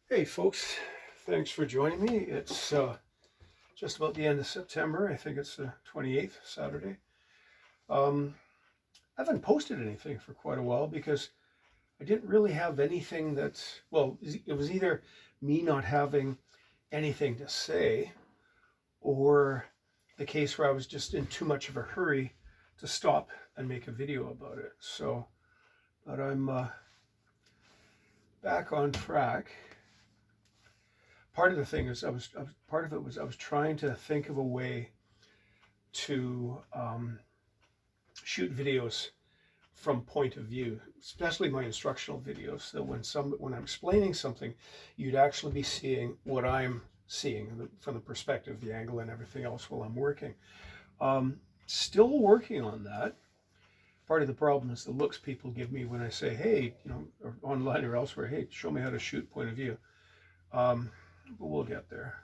Hey folks, thanks for joining me. It's just about the end of September. I think it's the 28th, Saturday. Um, I haven't posted anything for quite a while because I didn't really have anything well, it was either me not having anything to say or the case where I was just in too much of a hurry to stop and make a video about it. But I'm back on track. Part of the thing is part of it was I was trying to think of a way to shoot videos from point of view, especially my instructional videos, so when I'm explaining something, you'd actually be seeing what I'm seeing from the perspective, the angle, and everything else while I'm working. Still working on that. Part of the problem is the looks people give me when I say, hey, or online or elsewhere, hey, show me how to shoot point of view. But we'll get there.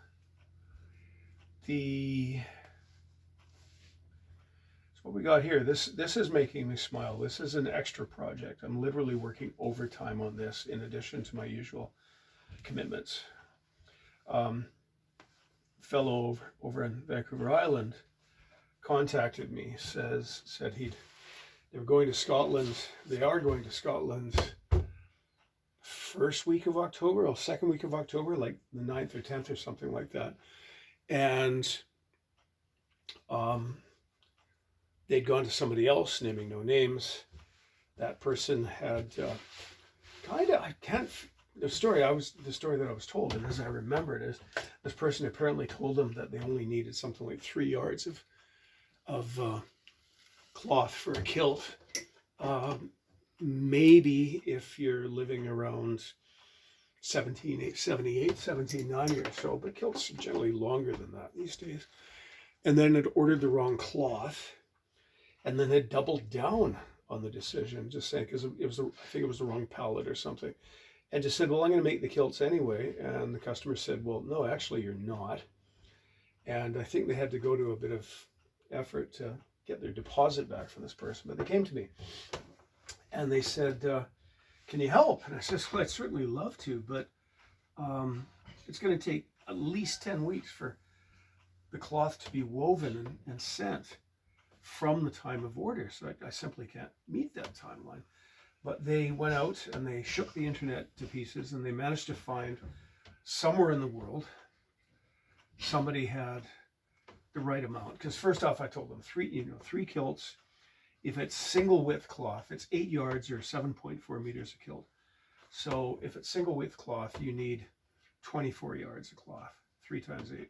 What we got here, this is making me smile. This is an extra project. I'm literally working overtime on this in addition to my usual commitments. Fellow over in Vancouver Island contacted me, said they were going to Scotland. They are going to Scotland first week of October or second week of October, like the 9th or 10th or something like that. And they'd gone to somebody else, naming no names. That person had the story that I was told, and as I remember it, is this person apparently told them that they only needed something like 3 yards of cloth for a kilt. Maybe if you're living around 1778, 1790 or so, but kilts are generally longer than that these days. And then had ordered the wrong cloth, and then had doubled down on the decision, just saying, because I think it was the wrong palette or something, and just said, well, I'm going to make the kilts anyway. And the customer said, well, no, actually you're not. And I think they had to go to a bit of effort to get their deposit back from this person, but they came to me and they said, can you help? And I said, well, I'd certainly love to, but it's going to take at least 10 weeks for the cloth to be woven and sent from the time of order. So I simply can't meet that timeline. But they went out and they shook the internet to pieces, and they managed to find somewhere in the world somebody had the right amount. Because first off, I told them three kilts. If it's single width cloth, it's 8 yards or 7.4 meters a kilt. So if it's single width cloth, you need 24 yards of cloth, 3 times 8.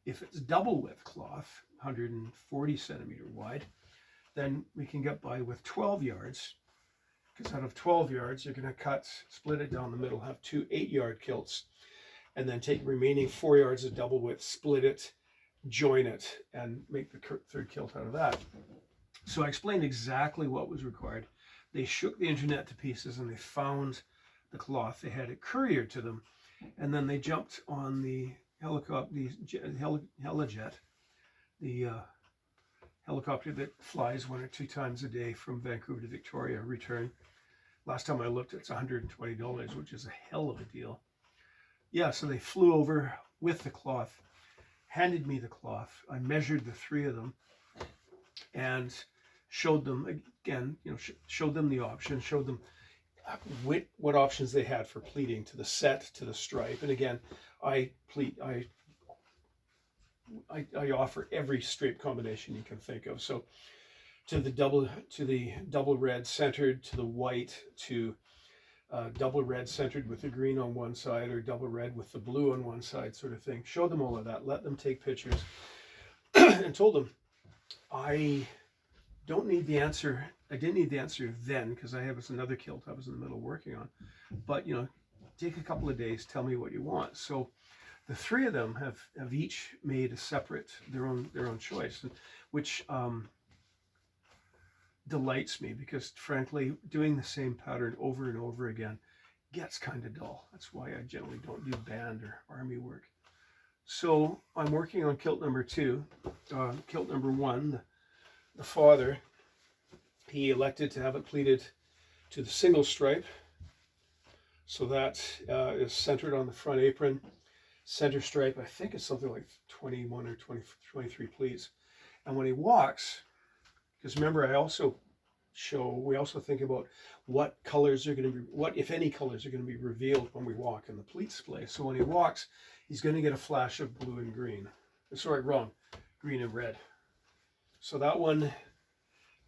If it's double width cloth, 140 centimeter wide, then we can get by with 12 yards. Because out of 12 yards, you're going to split it down the middle, have 2 8-yard kilts, and then take the remaining 4 yards of double width, split it, join it, and make the third kilt out of that. So I explained exactly what was required. They shook the internet to pieces and they found the cloth. They had it couriered to them, and then they jumped on the helicopter, helijet, the helicopter that flies 1 or 2 times a day from Vancouver to Victoria, return. Last time I looked, it's $120, which is a hell of a deal. Yeah, so they flew over with the cloth, handed me the cloth. I measured the 3 of them and showed them again, showed them the options, showed them what options they had for pleating, to the set, to the stripe. And again, I offer every stripe combination you can think of. So to the double red centered, to the white, to double red centered with the green on one side, or double red with the blue on one side, sort of thing. Showed them all of that, let them take pictures, and told them I don't need the answer. I didn't need the answer then, because I have another kilt I was in the middle of working on. But take a couple of days, tell me what you want. So the 3 of them have each made a separate their own choice, which delights me, because frankly, doing the same pattern over and over again gets kind of dull. That's why I generally don't do band or army work. So I'm working on kilt number 2. Kilt number 1, the father, he elected to have it pleated to the single stripe. So that is centered on the front apron. Center stripe, I think it's something like 21 or 20, 23 pleats. And when he walks, because remember, we also think about what colors are going to be, what, if any colors are going to be revealed when we walk in the pleat splay. So when he walks, he's going to get a flash of blue and green. Sorry, wrong, green and red. So that one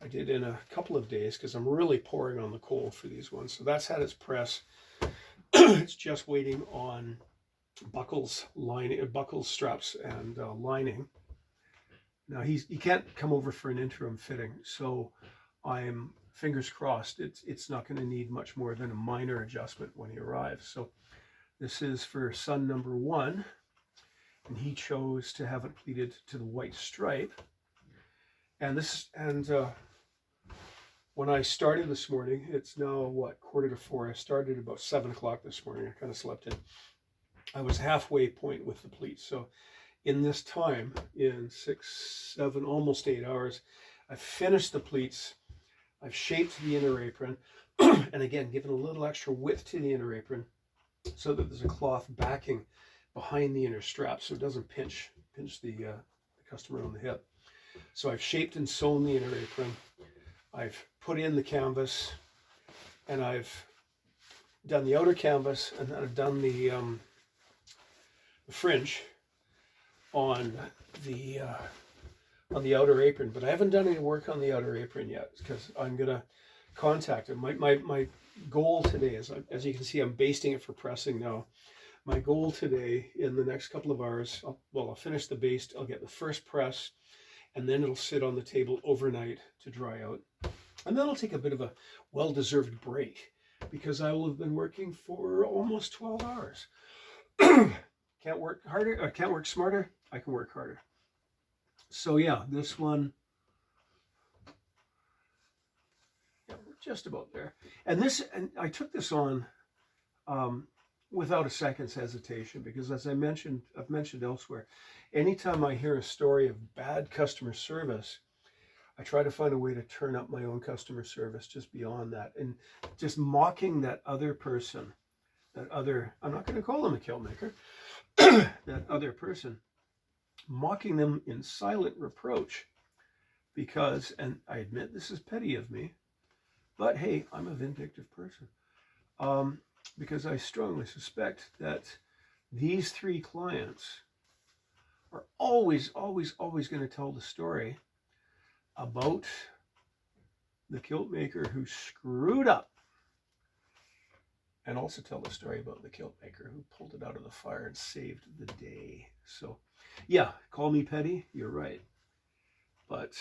I did in a couple of days because I'm really pouring on the coal for these ones. So that's had its press. It's just waiting on buckles, straps, and lining. Now he can't come over for an interim fitting, so I'm fingers crossed it's not going to need much more than a minor adjustment when he arrives. So this is for son number 1, and he chose to have it pleated to the white stripe. And when I started this morning, it's now what, 3:45. I started about 7 o'clock this morning. I kind of slept in. I was halfway point with the pleats. So in this time, in 6, 7, almost 8 hours, I've finished the pleats. I've shaped the inner apron, and again, given a little extra width to the inner apron so that there's a cloth backing behind the inner strap so it doesn't pinch the customer on the hip. So I've shaped and sewn the inner apron. I've put in the canvas, and I've done the outer canvas, and then I've done the fringe on the outer apron, but I haven't done any work on the outer apron yet because I'm gonna contact him. My goal today is, as you can see, I'm basting it for pressing now. My goal today, in the next couple of hours, I'll finish the baste, I'll get the first press, and then it'll sit on the table overnight to dry out. And then I'll take a bit of a well-deserved break because I will have been working for almost 12 hours. Can't work harder, can't work smarter, I can work harder. So yeah, this one, yeah, we're just about there. And I took this on without a second's hesitation because, as I've mentioned elsewhere, anytime I hear a story of bad customer service, I try to find a way to turn up my own customer service just beyond that, and just mocking that other person, I'm not going to call them a Kiltmaker, that other person, mocking them in silent reproach because, and I admit this is petty of me, but hey, I'm a vindictive person, because I strongly suspect that these 3 clients are always going to tell the story about the Kiltmaker who screwed up, and also tell the story about the Kiltmaker who pulled it out of the fire and saved the day. So yeah, call me petty, you're right, but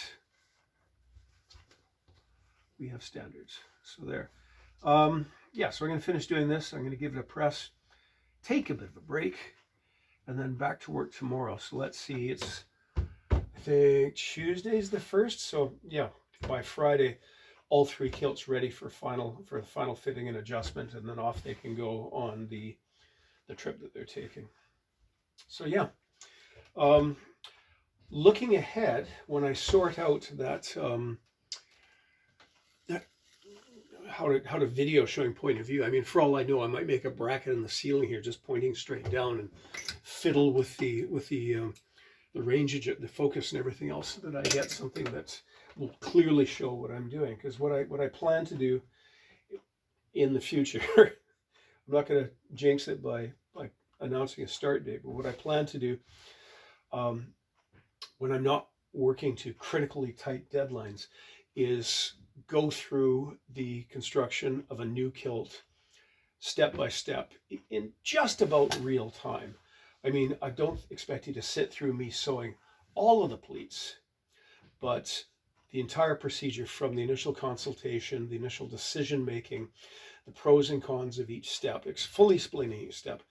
we have standards. So there. Yeah, so we're going to finish doing this. I'm going to give it a press, take a bit of a break, and then back to work tomorrow. So let's see, it's, I think Tuesday's the 1st. So yeah, by Friday, all 3 kilts ready for the final fitting and adjustment, and then off they can go on the trip that they're taking. So yeah, looking ahead, when I sort out that how to video showing point of view. I mean, for all I know, I might make a bracket in the ceiling here, just pointing straight down, and fiddle with the range, the focus, and everything else, so that I get something that will clearly show what I'm doing. Because what I plan to do in the future, I'm not going to jinx it by announcing a start date, but what I plan to do when I'm not working to critically tight deadlines is go through the construction of a new kilt step by step in just about real time. I mean, I don't expect you to sit through me sewing all of the pleats, but the entire procedure, from the initial consultation, the initial decision making, the pros and cons of each step, it's fully explaining each step,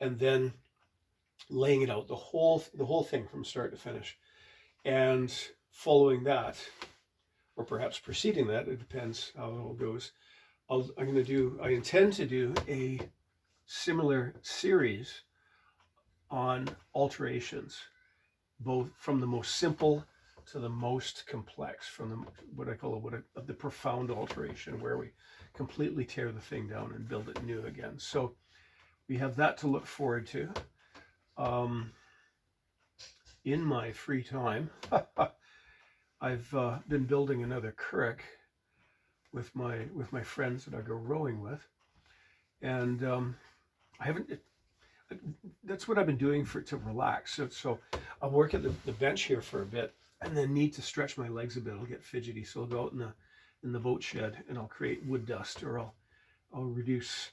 and then laying it out, the whole thing from start to finish. And following that, or perhaps preceding that, it depends how it all goes, I intend to do a similar series on alterations, both from the most simple to the most complex, from the what I call the profound alteration, where we completely tear the thing down and build it new again. So we have that to look forward to. In my free time, I've been building another currach with my friends that I go rowing with, and I haven't. That's what I've been doing to relax. So I'll work at the bench here for a bit, and then need to stretch my legs a bit. I'll get fidgety, so I'll go out in the boat shed and I'll create wood dust, or I'll reduce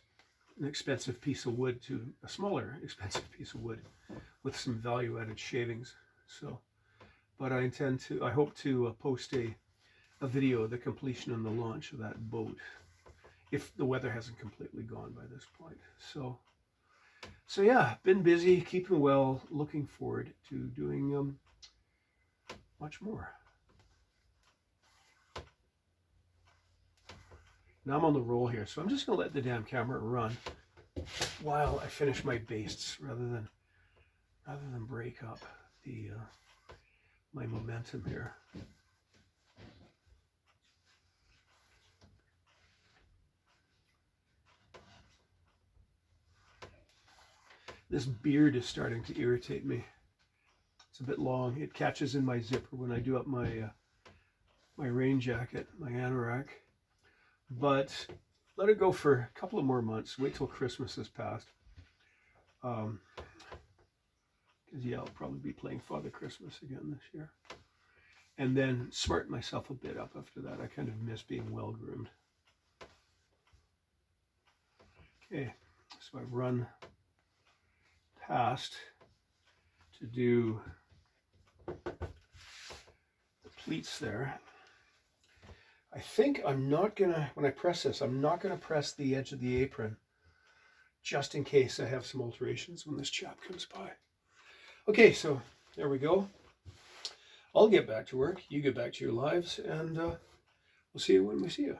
an expensive piece of wood to a smaller expensive piece of wood with some value-added shavings. So, but I hope to post a video of the completion and the launch of that boat, if the weather hasn't completely gone by this point. So yeah, been busy, keeping well, looking forward to doing much more. Now I'm on the roll here, so I'm just going to let the damn camera run while I finish my bastes, rather than break up my momentum here. This beard is starting to irritate me. It's a bit long. It catches in my zipper when I do up my my rain jacket, my anorak. But let it go for a couple of more months. Wait till Christmas has passed. Because yeah, I'll probably be playing Father Christmas again this year. And then smarten myself a bit up after that. I kind of miss being well groomed. Okay, so I've run past to do the pleats there. I think I'm not gonna, when I press this, I'm not gonna press the edge of the apron, just in case I have some alterations when this chap comes by. Okay, so there we go. I'll get back to work, you get back to your lives, and we'll see you when we see you.